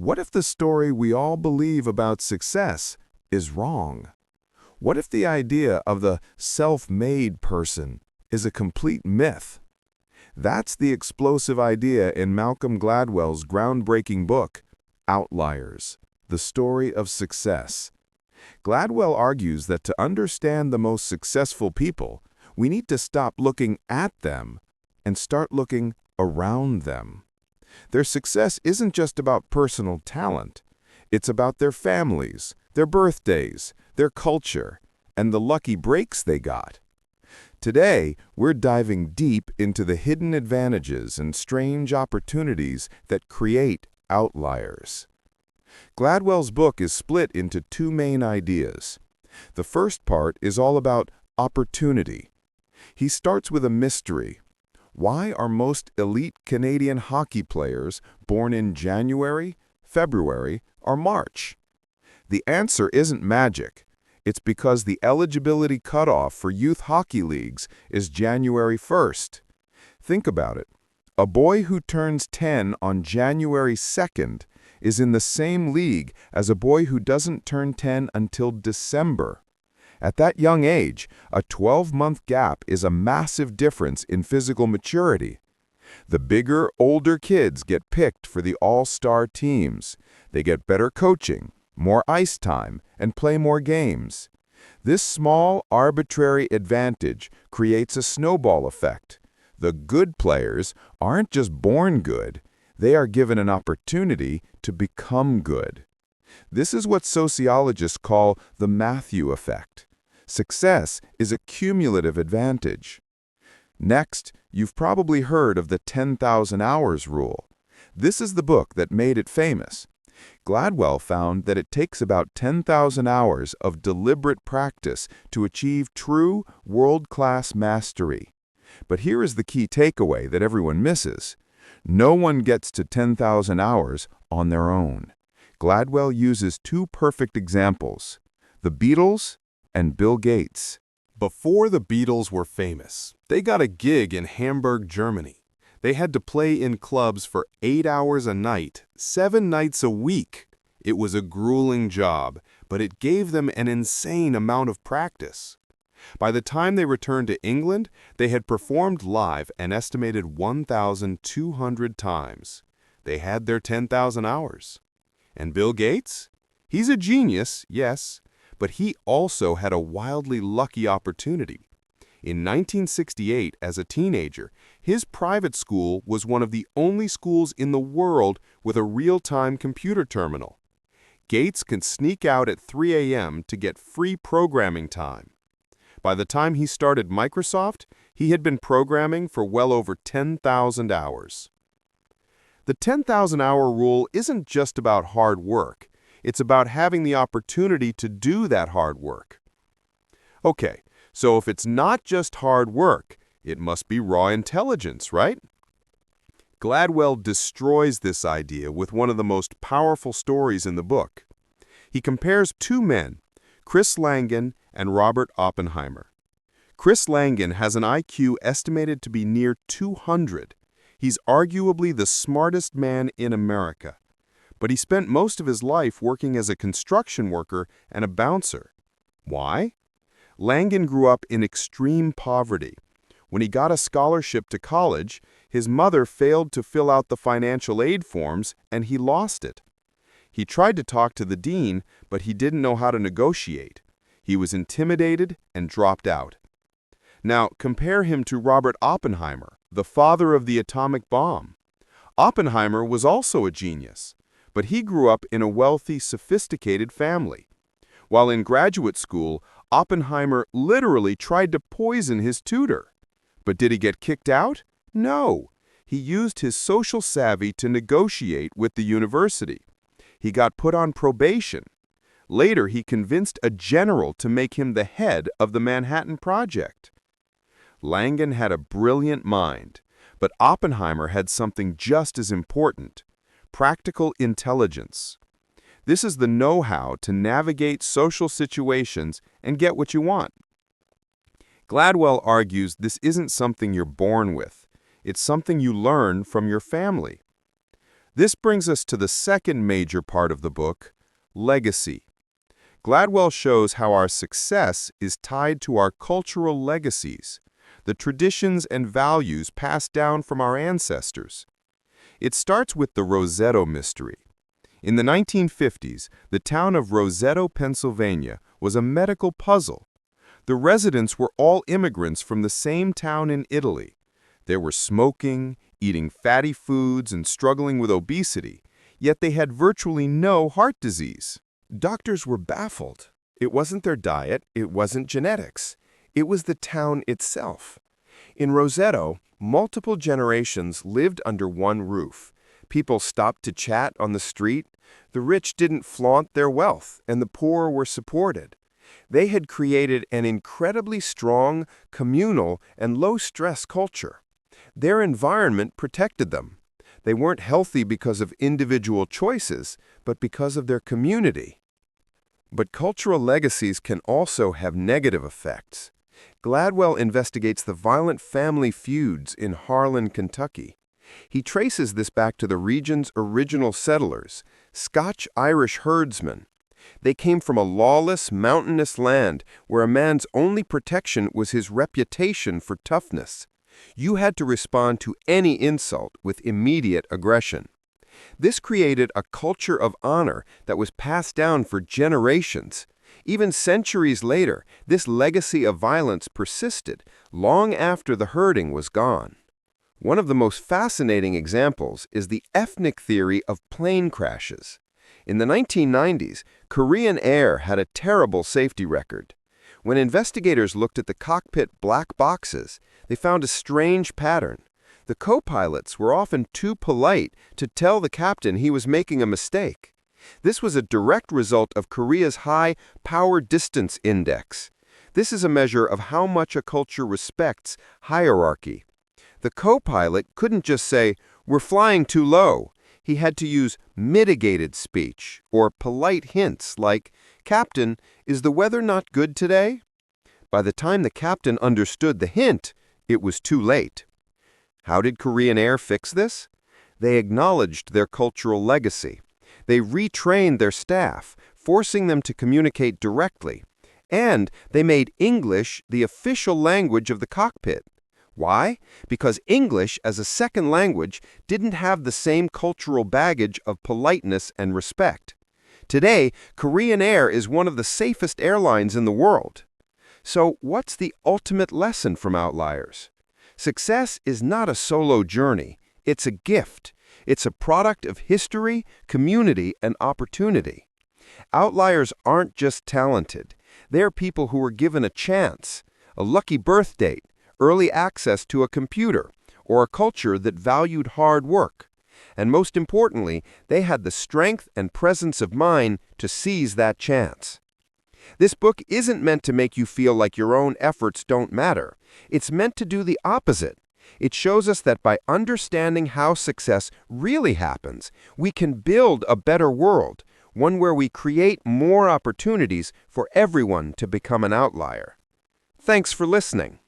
What if the story we all believe about success is wrong? What if the idea of the self-made person is a complete myth? That's the explosive idea in Malcolm Gladwell's groundbreaking book, Outliers, The Story of Success. Gladwell argues that to understand the most successful people, we need to stop looking at them and start looking around them. Their success isn't just about personal talent. It's about their families, their birthdays, their culture, and the lucky breaks they got. Today, we're diving deep into the hidden advantages and strange opportunities that create outliers. Gladwell's book is split into two main ideas. The first part is all about opportunity. He starts with a mystery. Why are most elite Canadian hockey players born in January, February, or March? The answer isn't magic. It's because the eligibility cutoff for youth hockey leagues is January 1st. Think about it. A boy who turns 10 on January 2nd is in the same league as a boy who doesn't turn 10 until December. At that young age, a 12-month gap is a massive difference in physical maturity. The bigger, older kids get picked for the all-star teams. They get better coaching, more ice time, and play more games. This small, arbitrary advantage creates a snowball effect. The good players aren't just born good, they are given an opportunity to become good. This is what sociologists call the Matthew effect. Success is a cumulative advantage. Next, you've probably heard of the 10,000 hours rule. This is the book that made it famous. Gladwell found that it takes about 10,000 hours of deliberate practice to achieve true world-class mastery. But here is the key takeaway that everyone misses. No one gets to 10,000 hours on their own. Gladwell uses two perfect examples: the Beatles and Bill Gates. Before the Beatles were famous, they got a gig in Hamburg, Germany. They had to play in clubs for 8 hours a night, 7 nights a week. It was a grueling job, but it gave them an insane amount of practice. By the time they returned to England, they had performed live an estimated 1,200 times. They had their 10,000 hours. And Bill Gates? He's a genius, yes, but he also had a wildly lucky opportunity. In 1968, as a teenager, his private school was one of the only schools in the world with a real-time computer terminal. Gates could sneak out at 3 a.m. to get free programming time. By the time he started Microsoft, he had been programming for well over 10,000 hours. The 10,000-hour rule isn't just about hard work. It's about having the opportunity to do that hard work. Okay, so if it's not just hard work, it must be raw intelligence, right? Gladwell destroys this idea with one of the most powerful stories in the book. He compares two men, Chris Langan and Robert Oppenheimer. Chris Langan has an IQ estimated to be near 200. He's arguably the smartest man in America. But he spent most of his life working as a construction worker and a bouncer. Why? Langan grew up in extreme poverty. When he got a scholarship to college, his mother failed to fill out the financial aid forms and he lost it. He tried to talk to the dean, but he didn't know how to negotiate. He was intimidated and dropped out. Now, compare him to Robert Oppenheimer, the father of the atomic bomb. Oppenheimer was also a genius, but he grew up in a wealthy, sophisticated family. While in graduate school, Oppenheimer literally tried to poison his tutor. But did he get kicked out? No. He used his social savvy to negotiate with the university. He got put on probation. Later, he convinced a general to make him the head of the Manhattan Project. Langan had a brilliant mind, but Oppenheimer had something just as important: practical intelligence. This is the know-how to navigate social situations and get what you want. Gladwell argues this isn't something you're born with. It's something you learn from your family. This brings us to the second major part of the book, legacy. Gladwell shows how our success is tied to our cultural legacies, the traditions and values passed down from our ancestors. It starts with the Rosetto mystery. In the 1950s, the town of Rosetto, Pennsylvania, was a medical puzzle. The residents were all immigrants from the same town in Italy. They were smoking, eating fatty foods, and struggling with obesity, yet they had virtually no heart disease. Doctors were baffled. It wasn't their diet, it wasn't genetics. It was the town itself. In Rosetto, multiple generations lived under one roof. People stopped to chat on the street. The rich didn't flaunt their wealth, and the poor were supported. They had created an incredibly strong, communal, and low-stress culture. Their environment protected them. They weren't healthy because of individual choices, but because of their community. But cultural legacies can also have negative effects. Gladwell investigates the violent family feuds in Harlan, Kentucky. He traces this back to the region's original settlers, Scotch-Irish herdsmen. They came from a lawless, mountainous land where a man's only protection was his reputation for toughness. You had to respond to any insult with immediate aggression. This created a culture of honor that was passed down for generations. Even centuries later, this legacy of violence persisted long after the herding was gone. One of the most fascinating examples is the ethnic theory of plane crashes. In the 1990s, Korean Air had a terrible safety record. When investigators looked at the cockpit black boxes, they found a strange pattern. The co-pilots were often too polite to tell the captain he was making a mistake. This was a direct result of Korea's high power distance index. This is a measure of how much a culture respects hierarchy. The co-pilot couldn't just say, "We're flying too low." He had to use mitigated speech or polite hints like, "Captain, is the weather not good today?" By the time the captain understood the hint, it was too late. How did Korean Air fix this? They acknowledged their cultural legacy. They retrained their staff, forcing them to communicate directly. And they made English the official language of the cockpit. Why? Because English as a second language didn't have the same cultural baggage of politeness and respect. Today, Korean Air is one of the safest airlines in the world. So what's the ultimate lesson from Outliers? Success is not a solo journey. It's a gift. It's a product of history, community, and opportunity. Outliers aren't just talented. They're people who were given a chance, a lucky birth date, early access to a computer, or a culture that valued hard work. And most importantly, they had the strength and presence of mind to seize that chance. This book isn't meant to make you feel like your own efforts don't matter. It's meant to do the opposite. It shows us that by understanding how success really happens, we can build a better world, one where we create more opportunities for everyone to become an outlier. Thanks for listening.